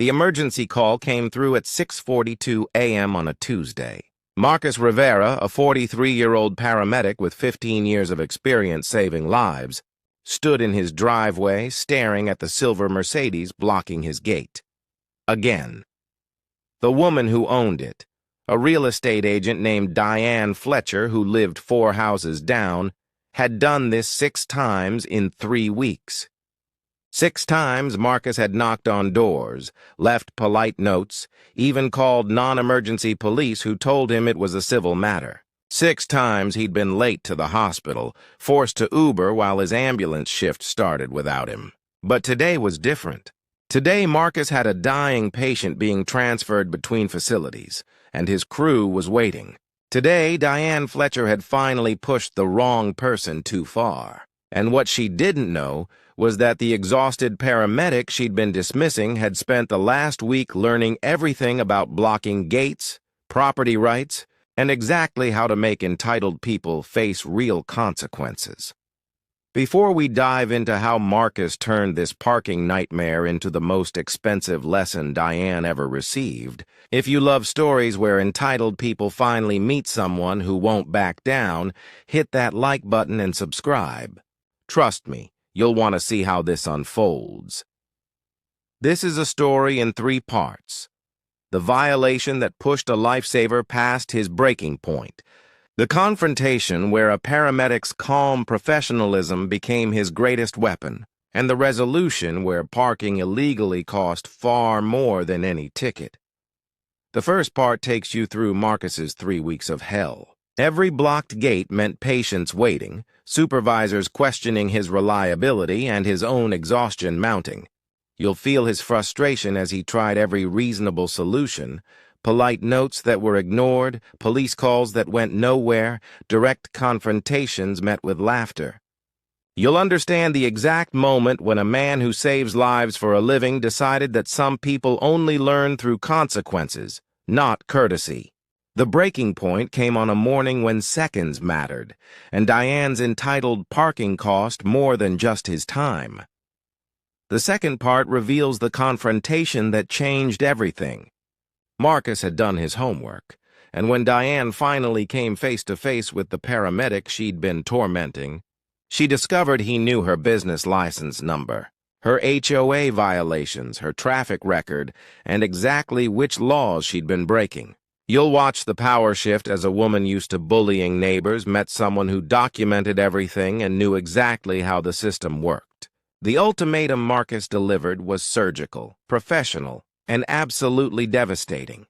The emergency call came through at 6:42 a.m. on a Tuesday. Marcus Rivera, a 43-year-old paramedic with 15 years of experience saving lives, stood in his driveway staring at the silver Mercedes blocking his gate. Again. The woman who owned it, a real estate agent named Diane Fletcher who lived 4 houses down, had done this 6 times in 3 weeks. 6 times Marcus had knocked on doors, left polite notes, even called non-emergency police who told him it was a civil matter. 6 times he'd been late to the hospital, forced to Uber while his ambulance shift started without him. But today was different. Today Marcus had a dying patient being transferred between facilities, and his crew was waiting. Today Diane Fletcher had finally pushed the wrong person too far. And what she didn't know was that the exhausted paramedic she'd been dismissing had spent the last week learning everything about blocking gates, property rights, and exactly how to make entitled people face real consequences. Before we dive into how Marcus turned this parking nightmare into the most expensive lesson Diane ever received, if you love stories where entitled people finally meet someone who won't back down, hit that like button and subscribe. Trust me, you'll want to see how this unfolds. This is a story in 3 parts. The violation that pushed a lifesaver past his breaking point. The confrontation where a paramedic's calm professionalism became his greatest weapon. And the resolution where parking illegally cost far more than any ticket. The first part takes you through Marcus's 3 weeks of hell. Every blocked gate meant patients waiting, supervisors questioning his reliability, and his own exhaustion mounting. You'll feel his frustration as he tried every reasonable solution, polite notes that were ignored, police calls that went nowhere, direct confrontations met with laughter. You'll understand the exact moment when a man who saves lives for a living decided that some people only learn through consequences, not courtesy. The breaking point came on a morning when seconds mattered, and Diane's entitled parking cost more than just his time. The second part reveals the confrontation that changed everything. Marcus had done his homework, and when Diane finally came face to face with the paramedic she'd been tormenting, she discovered he knew her business license number, her HOA violations, her traffic record, and exactly which laws she'd been breaking. You'll watch the power shift as a woman used to bullying neighbors met someone who documented everything and knew exactly how the system worked. The ultimatum Marcus delivered was surgical, professional, and absolutely devastating.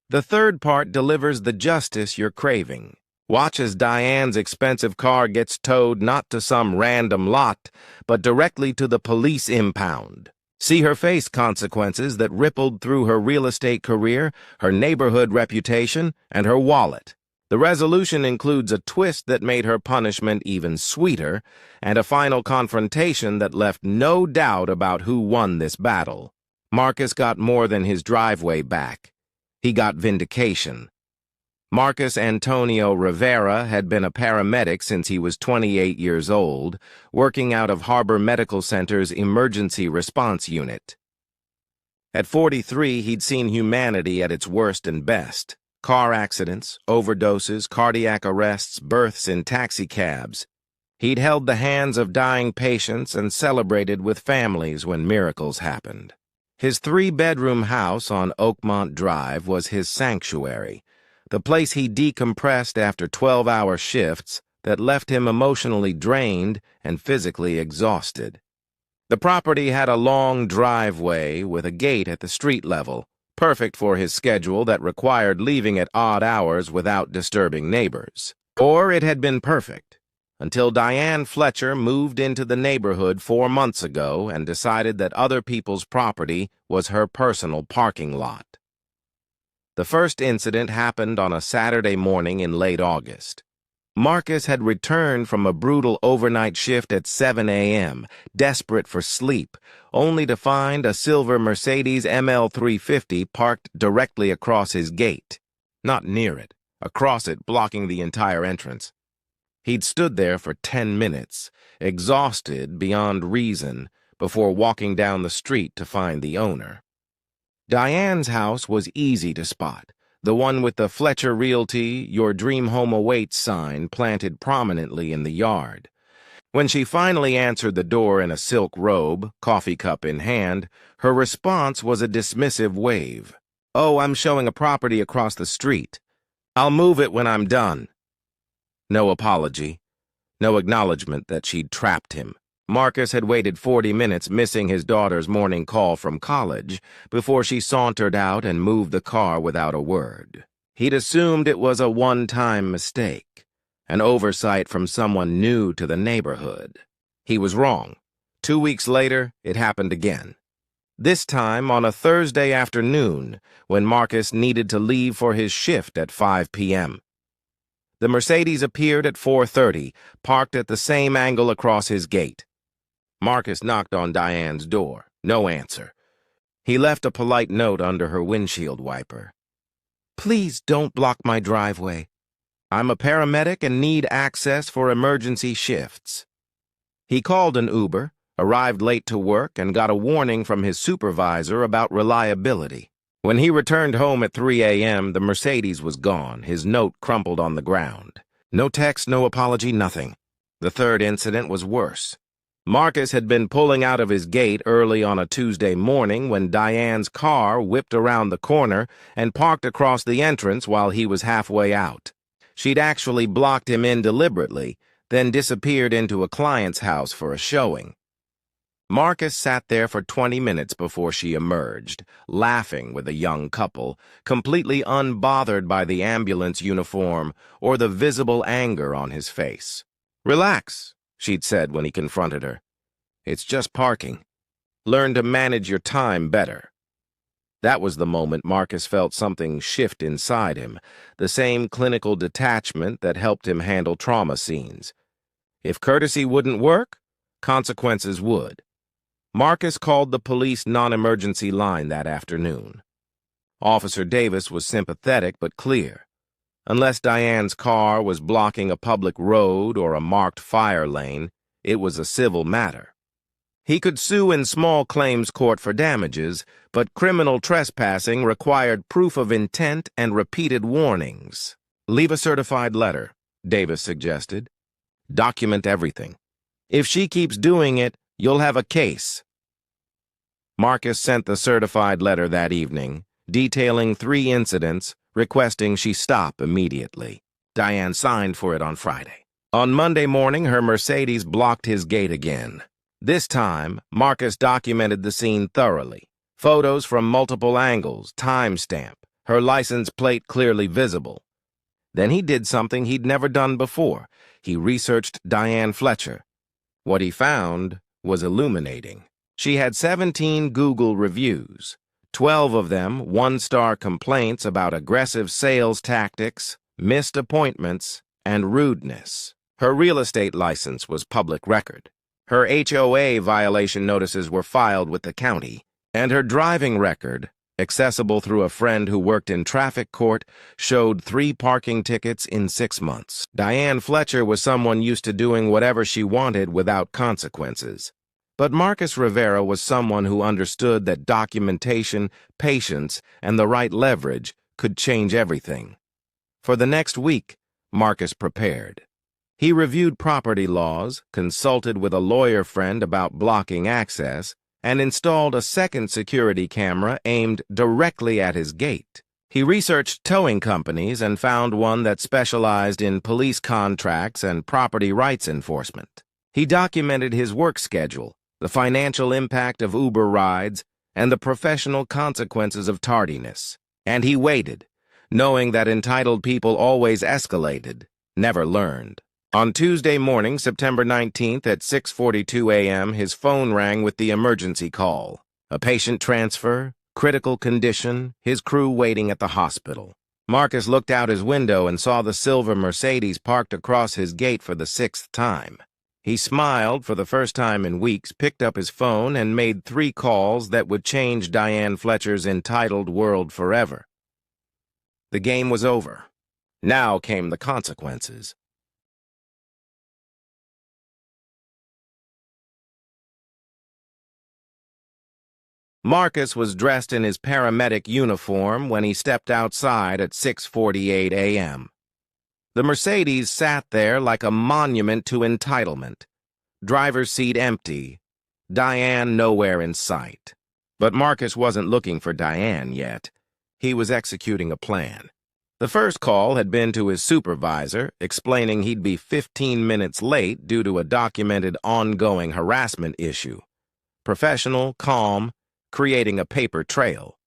The third part delivers the justice you're craving. Watch as Diane's expensive car gets towed not to some random lot, but directly to the police impound. See her face consequences that rippled through her real estate career, her neighborhood reputation, and her wallet. The resolution includes a twist that made her punishment even sweeter, and a final confrontation that left no doubt about who won this battle. Marcus got more than his driveway back. He got vindication. Marcus Antonio Rivera had been a paramedic since he was 28 years old, working out of Harbor Medical Center's emergency response unit. At 43, he'd seen humanity at its worst and best. Car accidents, overdoses, cardiac arrests, births in taxicabs. He'd held the hands of dying patients and celebrated with families when miracles happened. His 3-bedroom house on Oakmont Drive was his sanctuary, the place he decompressed after 12-hour shifts that left him emotionally drained and physically exhausted. The property had a long driveway with a gate at the street level, perfect for his schedule that required leaving at odd hours without disturbing neighbors. Or it had been perfect, until Diane Fletcher moved into the neighborhood 4 months ago and decided that other people's property was her personal parking lot. The first incident happened on a Saturday morning in late August. Marcus had returned from a brutal overnight shift at 7 a.m., desperate for sleep, only to find a silver Mercedes ML350 parked directly across his gate. Not near it, across it, blocking the entire entrance. He'd stood there for 10 minutes, exhausted beyond reason, before walking down the street to find the owner. Diane's house was easy to spot, the one with the Fletcher Realty, Your Dream Home Awaits sign planted prominently in the yard. When she finally answered the door in a silk robe, coffee cup in hand, her response was a dismissive wave. "Oh, I'm showing a property across the street. I'll move it when I'm done." No apology, no acknowledgement that she'd trapped him. Marcus had waited 40 minutes, missing his daughter's morning call from college, before she sauntered out and moved the car without a word. He'd assumed it was a one-time mistake, an oversight from someone new to the neighborhood. He was wrong. 2 weeks later, it happened again. This time on a Thursday afternoon, when Marcus needed to leave for his shift at 5 p.m. The Mercedes appeared at 4:30, parked at the same angle across his gate. Marcus knocked on Diane's door. No answer. He left a polite note under her windshield wiper. "Please don't block my driveway. I'm a paramedic and need access for emergency shifts." He called an Uber, arrived late to work, and got a warning from his supervisor about reliability. When he returned home at 3 a.m., the Mercedes was gone, his note crumpled on the ground. No text, no apology, nothing. The third incident was worse. Marcus had been pulling out of his gate early on a Tuesday morning when Diane's car whipped around the corner and parked across the entrance while he was halfway out. She'd actually blocked him in deliberately, then disappeared into a client's house for a showing. Marcus sat there for 20 minutes before she emerged, laughing with a young couple, completely unbothered by the ambulance uniform or the visible anger on his face. "Relax," she'd said when he confronted her. "It's just parking. Learn to manage your time better." That was the moment Marcus felt something shift inside him, the same clinical detachment that helped him handle trauma scenes. If courtesy wouldn't work, consequences would. Marcus called the police non-emergency line that afternoon. Officer Davis was sympathetic but clear. Unless Diane's car was blocking a public road or a marked fire lane, it was a civil matter. He could sue in small claims court for damages, but criminal trespassing required proof of intent and repeated warnings. "Leave a certified letter," Davis suggested. "Document everything. If she keeps doing it, you'll have a case." Marcus sent the certified letter that evening, detailing 3 incidents, requesting she stop immediately. Diane signed for it on Friday. On Monday morning, her Mercedes blocked his gate again. This time, Marcus documented the scene thoroughly. Photos from multiple angles, timestamp, her license plate clearly visible. Then he did something he'd never done before. He researched Diane Fletcher. What he found was illuminating. She had 17 Google reviews, 12 of them 1-star complaints about aggressive sales tactics, missed appointments, and rudeness. Her real estate license was public record. Her HOA violation notices were filed with the county, and her driving record, accessible through a friend who worked in traffic court, showed 3 parking tickets in 6 months. Diane Fletcher was someone used to doing whatever she wanted without consequences. But Marcus Rivera was someone who understood that documentation, patience, and the right leverage could change everything. For the next week, Marcus prepared. He reviewed property laws, consulted with a lawyer friend about blocking access, and installed a second security camera aimed directly at his gate. He researched towing companies and found one that specialized in police contracts and property rights enforcement. He documented his work schedule, the financial impact of Uber rides, and the professional consequences of tardiness. And he waited, knowing that entitled people always escalated, never learned. On Tuesday morning, September 19th at 6:42 a.m., his phone rang with the emergency call. A patient transfer, critical condition, his crew waiting at the hospital. Marcus looked out his window and saw the silver Mercedes parked across his gate for the 6th time. He smiled for the first time in weeks, picked up his phone, and made 3 calls that would change Diane Fletcher's entitled world forever. The game was over. Now came the consequences. Marcus was dressed in his paramedic uniform when he stepped outside at 6:48 a.m. The Mercedes sat there like a monument to entitlement. Driver's seat empty. Diane nowhere in sight. But Marcus wasn't looking for Diane yet. He was executing a plan. The first call had been to his supervisor, explaining he'd be 15 minutes late due to a documented ongoing harassment issue. Professional, calm, creating a paper trail.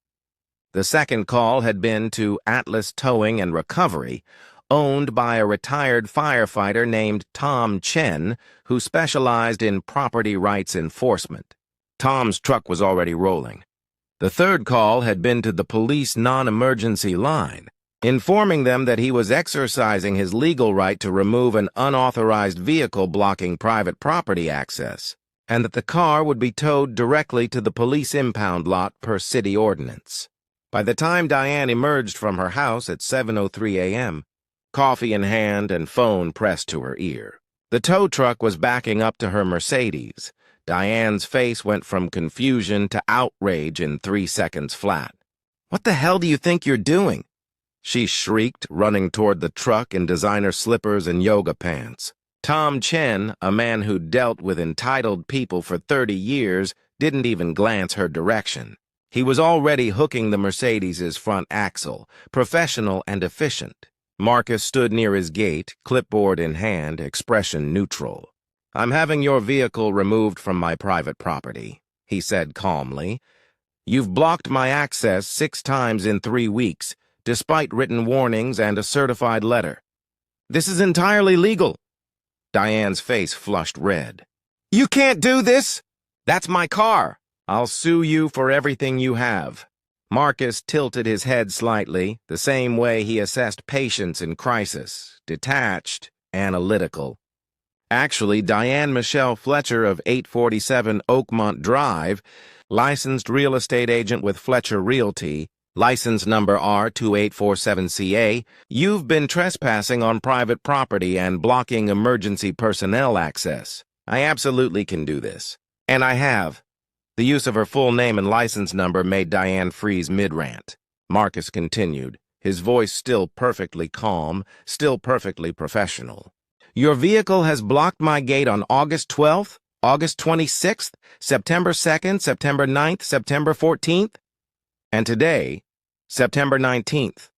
The second call had been to Atlas Towing and Recovery, owned by a retired firefighter named Tom Chen, who specialized in property rights enforcement. Tom's truck was already rolling. The third call had been to the police non-emergency line, informing them that he was exercising his legal right to remove an unauthorized vehicle blocking private property access, and that the car would be towed directly to the police impound lot per city ordinance. By the time Diane emerged from her house at 7:03 a.m., coffee in hand and phone pressed to her ear, the tow truck was backing up to her Mercedes. Diane's face went from confusion to outrage in 3 seconds flat. "What the hell do you think you're doing?" she shrieked, running toward the truck in designer slippers and yoga pants. Tom Chen, a man who dealt with entitled people for 30 years, didn't even glance her direction. He was already hooking the Mercedes's front axle, professional and efficient. Marcus stood near his gate, clipboard in hand, expression neutral. "I'm having your vehicle removed from my private property," he said calmly. "You've blocked my access 6 times in 3 weeks, despite written warnings and a certified letter. This is entirely legal." Diane's face flushed red. "You can't do this! That's my car! I'll sue you for everything you have." Marcus tilted his head slightly, the same way he assessed patients in crisis, detached, analytical. Actually, Diane Michelle Fletcher of 847 Oakmont Drive, licensed real estate agent with Fletcher Realty, license number R2847CA, you've been trespassing on private property and blocking emergency personnel access. I absolutely can do this. And I have. The use of her full name and license number made Diane freeze mid-rant. Marcus continued, his voice still perfectly calm, still perfectly professional. "Your vehicle has blocked my gate on August 12th, August 26th, September 2nd, September 9th, September 14th, and today, September 19th.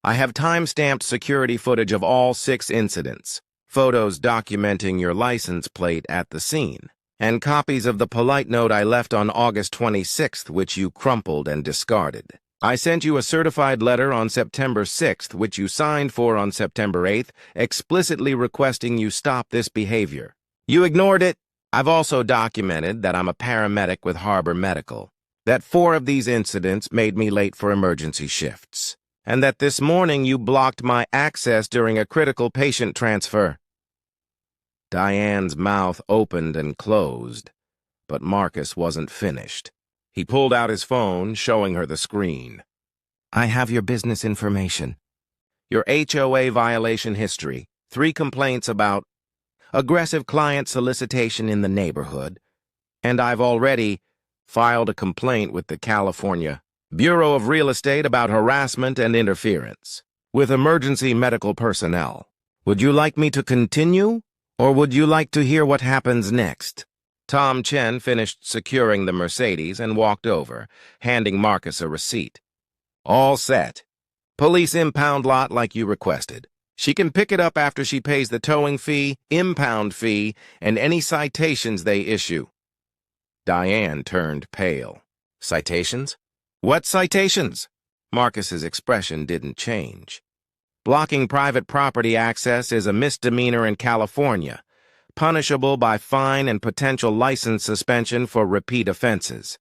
I have time-stamped security footage of all 6 incidents, photos documenting your license plate at the scene, and copies of the polite note I left on August 26th, which you crumpled and discarded. I sent you a certified letter on September 6th, which you signed for on September 8th, explicitly requesting you stop this behavior. You ignored it. I've also documented that I'm a paramedic with Harbor Medical, that 4 of these incidents made me late for emergency shifts, and that this morning you blocked my access during a critical patient transfer." Diane's mouth opened and closed, but Marcus wasn't finished. He pulled out his phone, showing her the screen. "I have your business information. Your HOA violation history, 3 complaints about aggressive client solicitation in the neighborhood, and I've already filed a complaint with the California Bureau of Real Estate about harassment and interference with emergency medical personnel. Would you like me to continue, or would you like to hear what happens next?" Tom Chen finished securing the Mercedes and walked over, handing Marcus a receipt. "All set. Police impound lot like you requested. She can pick it up after she pays the towing fee, impound fee, and any citations they issue." Diane turned pale. "Citations? What citations?" Marcus's expression didn't change. "Blocking private property access is a misdemeanor in California, punishable by fine and potential license suspension for repeat offenses.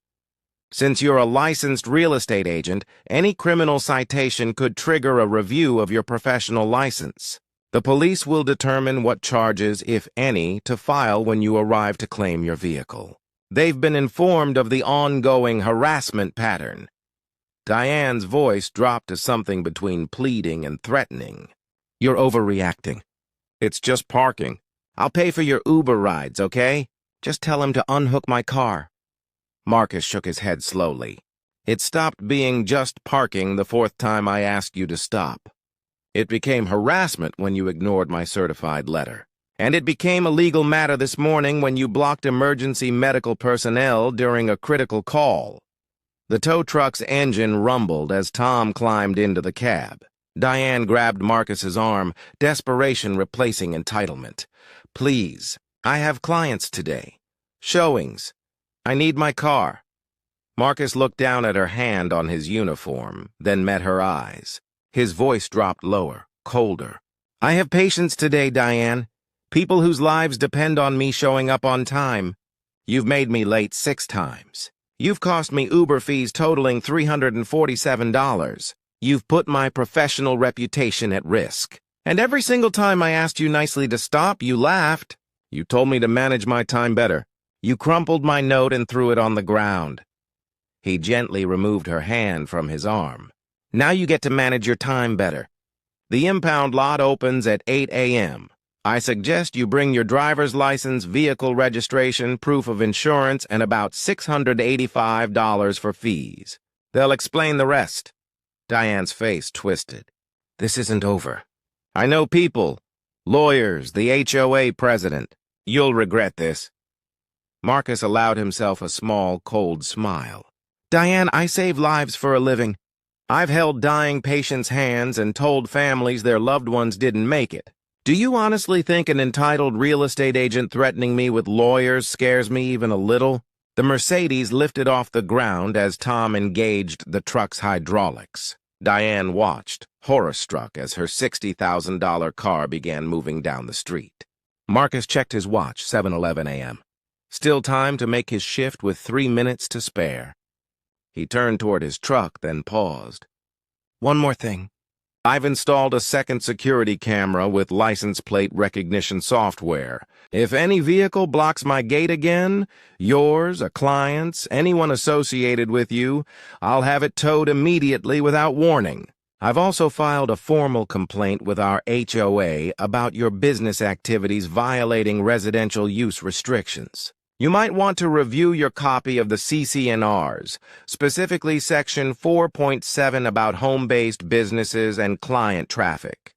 Since you're a licensed real estate agent, any criminal citation could trigger a review of your professional license. The police will determine what charges, if any, to file when you arrive to claim your vehicle. They've been informed of the ongoing harassment pattern." Diane's voice dropped to something between pleading and threatening. "You're overreacting. It's just parking. I'll pay for your Uber rides, okay? Just tell him to unhook my car." Marcus shook his head slowly. It stopped being just parking the fourth time I asked you to stop. It became harassment when you ignored my certified letter. And it became a legal matter this morning when you blocked emergency medical personnel during a critical call. The tow truck's engine rumbled as Tom climbed into the cab. Diane grabbed Marcus's arm, desperation replacing entitlement. Please, I have clients today. Showings. I need my car. Marcus looked down at her hand on his uniform, then met her eyes. His voice dropped lower, colder. I have patients today, Diane. People whose lives depend on me showing up on time. You've made me late 6 times. You've cost me Uber fees totaling $347. You've put my professional reputation at risk. And every single time I asked you nicely to stop, you laughed. You told me to manage my time better. You crumpled my note and threw it on the ground. He gently removed her hand from his arm. Now you get to manage your time better. The impound lot opens at 8 a.m. I suggest you bring your driver's license, vehicle registration, proof of insurance, and about $685 for fees. They'll explain the rest. Diane's face twisted. This isn't over. I know people, lawyers, the HOA president. You'll regret this. Marcus allowed himself a small, cold smile. Diane, I save lives for a living. I've held dying patients' hands and told families their loved ones didn't make it. Do you honestly think an entitled real estate agent threatening me with lawyers scares me even a little? The Mercedes lifted off the ground as Tom engaged the truck's hydraulics. Diane watched, horror-struck, as her $60,000 car began moving down the street. Marcus checked his watch, 7:11 a.m. Still time to make his shift with 3 minutes to spare. He turned toward his truck, then paused. One more thing. I've installed a second security camera with license plate recognition software. If any vehicle blocks my gate again, yours, a client's, anyone associated with you, I'll have it towed immediately without warning. I've also filed a formal complaint with our HOA about your business activities violating residential use restrictions. You might want to review your copy of the CC&Rs, specifically Section 4.7 about home-based businesses and client traffic.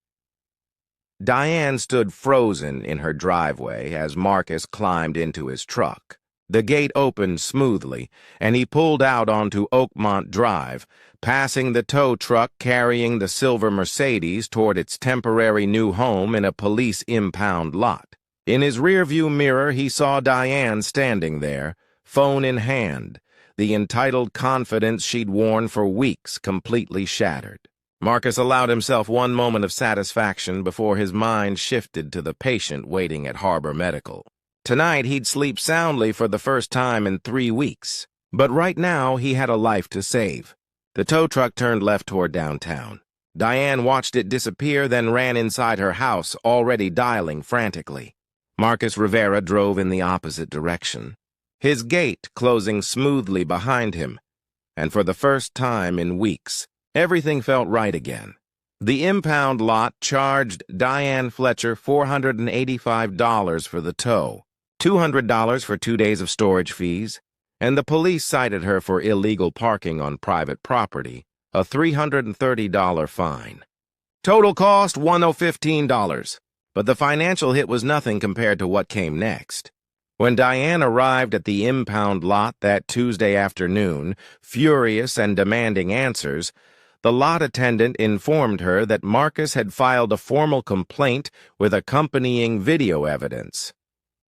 Diane stood frozen in her driveway as Marcus climbed into his truck. The gate opened smoothly, and he pulled out onto Oakmont Drive, passing the tow truck carrying the silver Mercedes toward its temporary new home in a police impound lot. In his rearview mirror, he saw Diane standing there, phone in hand, the entitled confidence she'd worn for weeks completely shattered. Marcus allowed himself one moment of satisfaction before his mind shifted to the patient waiting at Harbor Medical. Tonight, he'd sleep soundly for the first time in 3 weeks. But right now, he had a life to save. The tow truck turned left toward downtown. Diane watched it disappear, then ran inside her house, already dialing frantically. Marcus Rivera drove in the opposite direction, his gate closing smoothly behind him, and for the first time in weeks, everything felt right again. The impound lot charged Diane Fletcher $485 for the tow, $200 for 2 days of storage fees, and the police cited her for illegal parking on private property, a $330 fine. Total cost $115. But the financial hit was nothing compared to what came next. When Diane arrived at the impound lot that Tuesday afternoon, furious and demanding answers, the lot attendant informed her that Marcus had filed a formal complaint with accompanying video evidence.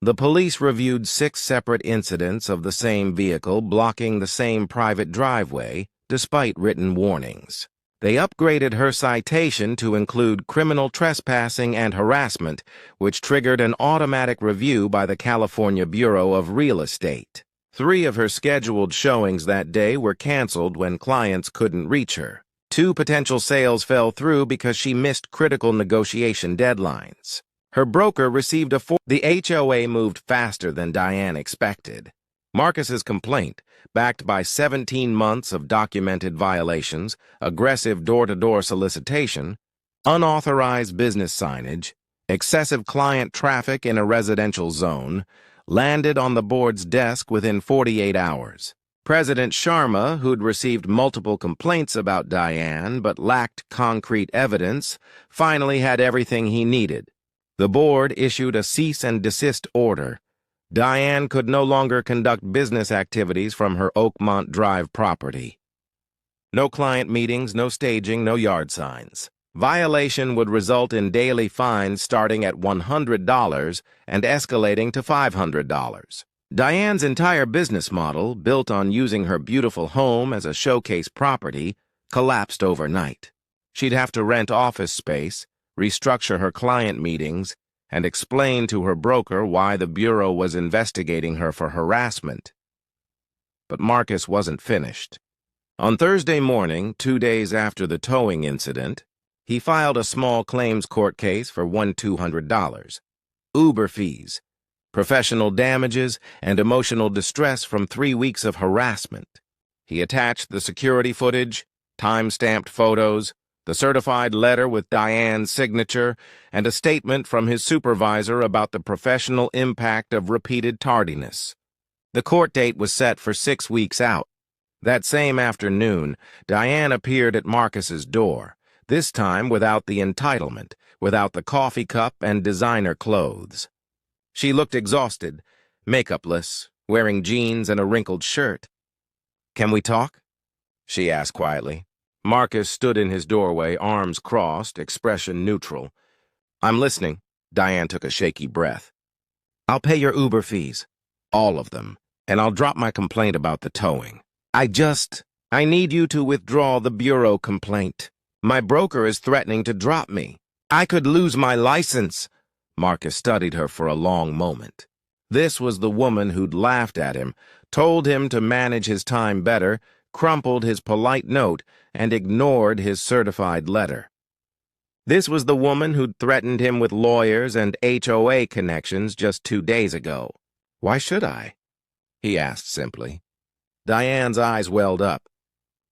The police reviewed 6 separate incidents of the same vehicle blocking the same private driveway, despite written warnings. They upgraded her citation to include criminal trespassing and harassment, which triggered an automatic review by the California Bureau of Real Estate. 3 of her scheduled showings that day were canceled when clients couldn't reach her. 2 potential sales fell through because she missed critical negotiation deadlines. Her broker received The HOA moved faster than Diane expected. Marcus's complaint, backed by 17 months of documented violations, aggressive door-to-door solicitation, unauthorized business signage, excessive client traffic in a residential zone, landed on the board's desk within 48 hours. President Sharma, who'd received multiple complaints about Diane but lacked concrete evidence, finally had everything he needed. The board issued a cease and desist order. Diane could no longer conduct business activities from her Oakmont Drive property. No client meetings, no staging, no yard signs. Violation would result in daily fines starting at $100 and escalating to $500. Diane's entire business model, built on using her beautiful home as a showcase property, collapsed overnight. She'd have to rent office space, restructure her client meetings, and explain to her broker why the Bureau was investigating her for harassment. But Marcus wasn't finished. On Thursday morning, 2 days after the towing incident, he filed a small claims court case for $200. Uber fees, professional damages, and emotional distress from 3 weeks of harassment. He attached the security footage, time-stamped photos, the certified letter with Diane's signature, and a statement from his supervisor about the professional impact of repeated tardiness. The court date was set for 6 weeks out. That same afternoon, Diane appeared at Marcus's door, this time without the entitlement, without the coffee cup and designer clothes. She looked exhausted, makeupless, wearing jeans and a wrinkled shirt. "Can we talk?" she asked quietly. Marcus stood in his doorway, arms crossed, expression neutral. "I'm listening." Diane took a shaky breath. "I'll pay your Uber fees. All of them. And I'll drop my complaint about the towing. I need you to withdraw the Bureau complaint. My broker is threatening to drop me. I could lose my license." Marcus studied her for a long moment. This was the woman who'd laughed at him, told him to manage his time better, crumpled his polite note, and ignored his certified letter. This was the woman who'd threatened him with lawyers and HOA connections just 2 days ago. "Why should I?" he asked simply. Diane's eyes welled up.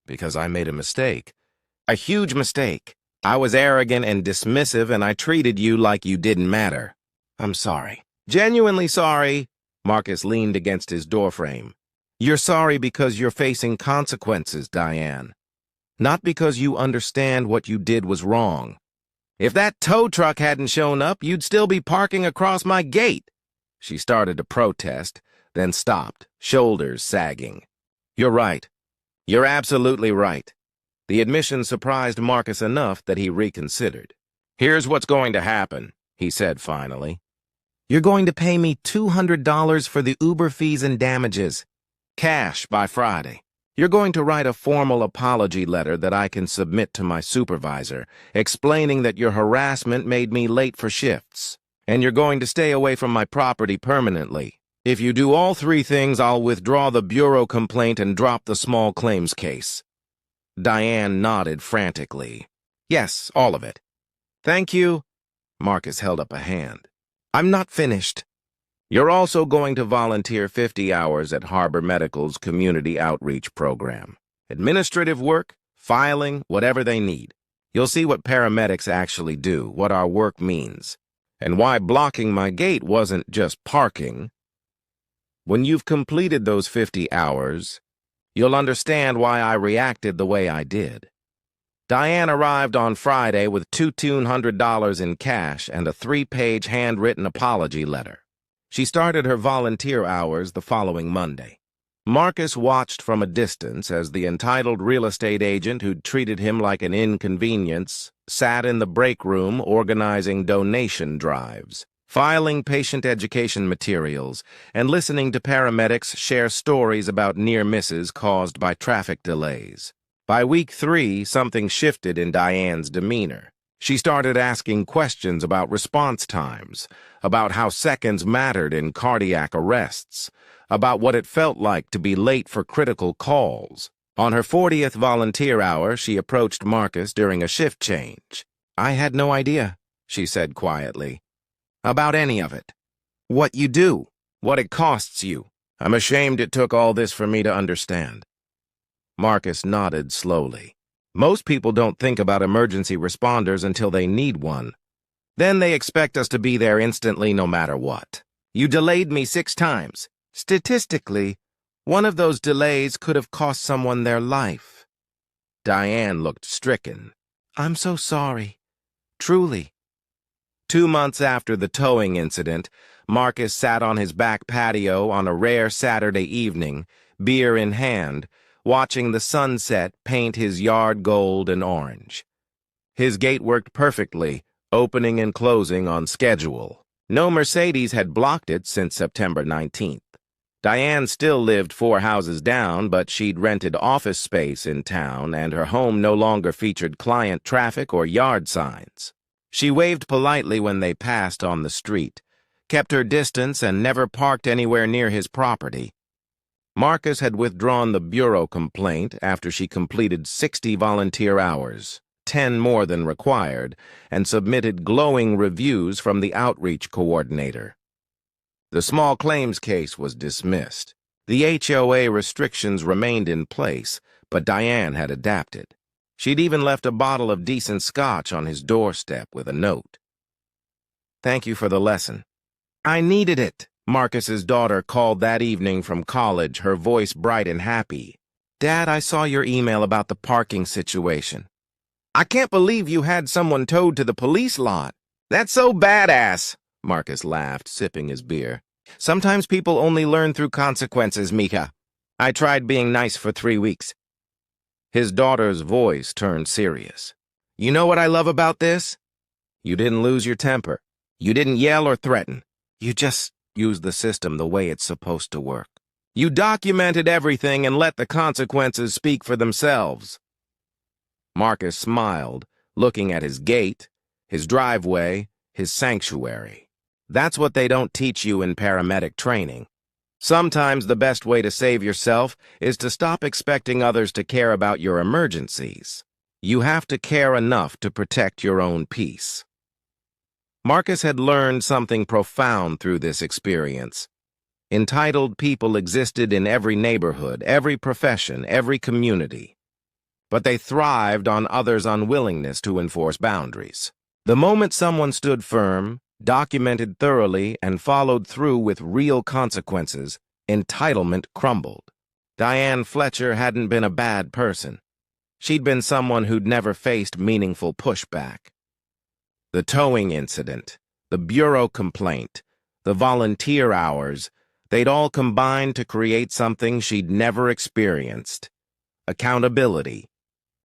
"Because I made a mistake. A huge mistake. I was arrogant and dismissive, and I treated you like you didn't matter. I'm sorry. Genuinely sorry." Marcus leaned against his doorframe. "You're sorry because you're facing consequences, Diane. Not because you understand what you did was wrong. If that tow truck hadn't shown up, you'd still be parking across my gate." She started to protest, then stopped, shoulders sagging. "You're right. You're absolutely right." The admission surprised Marcus enough that he reconsidered. "Here's what's going to happen," he said finally. "You're going to pay me $200 for the Uber fees and damages. Cash by Friday. You're going to write a formal apology letter that I can submit to my supervisor, explaining that your harassment made me late for shifts, and you're going to stay away from my property permanently. If you do all 3 things, I'll withdraw the Bureau complaint and drop the small claims case." Diane nodded frantically. "Yes, all of it." "Thank you." Marcus held up a hand. "I'm not finished. You're also going to volunteer 50 hours at Harbor Medical's community outreach program. Administrative work, filing, whatever they need. You'll see what paramedics actually do, what our work means, and why blocking my gate wasn't just parking. When you've completed those 50 hours, you'll understand why I reacted the way I did." Diane arrived on Friday with $200 in cash and a 3-page handwritten apology letter. She started her volunteer hours the following Monday. Marcus watched from a distance as the entitled real estate agent who'd treated him like an inconvenience sat in the break room organizing donation drives, filing patient education materials, and listening to paramedics share stories about near misses caused by traffic delays. By week 3, something shifted in Diane's demeanor. She started asking questions about response times, about how seconds mattered in cardiac arrests, about what it felt like to be late for critical calls. On her 40th volunteer hour, she approached Marcus during a shift change. "I had no idea," she said quietly, "about any of it. What you do, what it costs you. I'm ashamed it took all this for me to understand." Marcus nodded slowly. "Most people don't think about emergency responders until they need one. Then they expect us to be there instantly no matter what. You delayed me 6 times. Statistically, One of those delays could have cost someone their life. Diane looked stricken. I'm so sorry. Truly. 2 months after the towing incident, Marcus sat on his back patio on a rare Saturday evening, beer in hand, watching the sunset paint his yard gold and orange. His gate worked perfectly, opening and closing on schedule. No Mercedes had blocked it since September 19th. Diane still lived 4 houses down, but she'd rented office space in town, and her home no longer featured client traffic or yard signs. She waved politely when they passed on the street, kept her distance, and never parked anywhere near his property. Marcus had withdrawn the bureau complaint after she completed 60 volunteer hours, 10 more than required, and submitted glowing reviews from the outreach coordinator. The small claims case was dismissed. The HOA restrictions remained in place, but Diane had adapted. She'd even left a bottle of decent scotch on his doorstep with a note. Thank you for the lesson. I needed it, Marcus's daughter called that evening from college, her voice bright and happy. Dad, I saw your email about the parking situation. I can't believe you had someone towed to the police lot. That's so badass, Marcus laughed, sipping his beer. Sometimes people only learn through consequences, Mika. I tried being nice for 3 weeks. His daughter's voice turned serious. You know what I love about this? You didn't lose your temper. You didn't yell or threaten. You just used the system the way it's supposed to work. You documented everything and let the consequences speak for themselves. Marcus smiled, looking at his gate, his driveway, his sanctuary. That's what they don't teach you in paramedic training. Sometimes the best way to save yourself is to stop expecting others to care about your emergencies. You have to care enough to protect your own peace. Marcus had learned something profound through this experience. Entitled people existed in every neighborhood, every profession, every community. But they thrived on others' unwillingness to enforce boundaries. The moment someone stood firm, documented thoroughly, and followed through with real consequences, entitlement crumbled. Diane Fletcher hadn't been a bad person. She'd been someone who'd never faced meaningful pushback. The towing incident, the bureau complaint, the volunteer hours, they'd all combined to create something she'd never experienced. Accountability.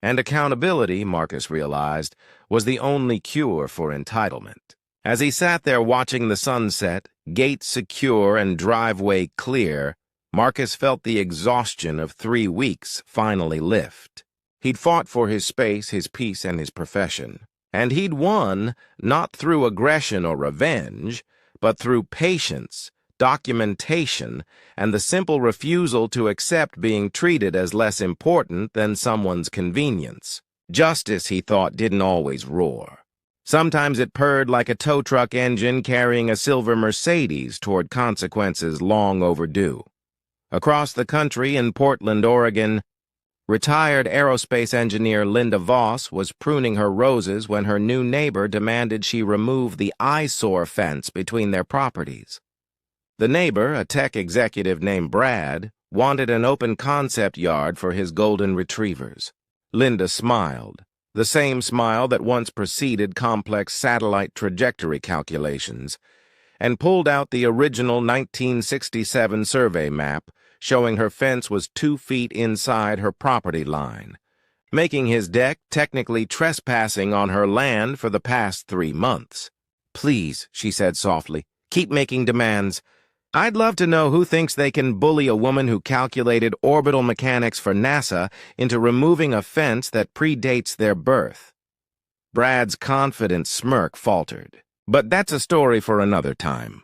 And accountability, Marcus realized, was the only cure for entitlement. As he sat there watching the sunset, gate secure and driveway clear, Marcus felt the exhaustion of 3 weeks finally lift. He'd fought for his space, his peace, and his profession. And he'd won, not through aggression or revenge, but through patience, documentation, and the simple refusal to accept being treated as less important than someone's convenience. Justice, he thought, didn't always roar. Sometimes it purred like a tow truck engine carrying a silver Mercedes toward consequences long overdue. Across the country in Portland, Oregon, retired aerospace engineer Linda Voss was pruning her roses when her new neighbor demanded she remove the eyesore fence between their properties. The neighbor, a tech executive named Brad, wanted an open concept yard for his golden retrievers. Linda smiled, the same smile that once preceded complex satellite trajectory calculations, and pulled out the original 1967 survey map showing her fence was 2 feet inside her property line, making his deck technically trespassing on her land for the past 3 months. Please, she said softly, keep making demands. I'd love to know who thinks they can bully a woman who calculated orbital mechanics for NASA into removing a fence that predates their birth. Brad's confident smirk faltered. But that's a story for another time.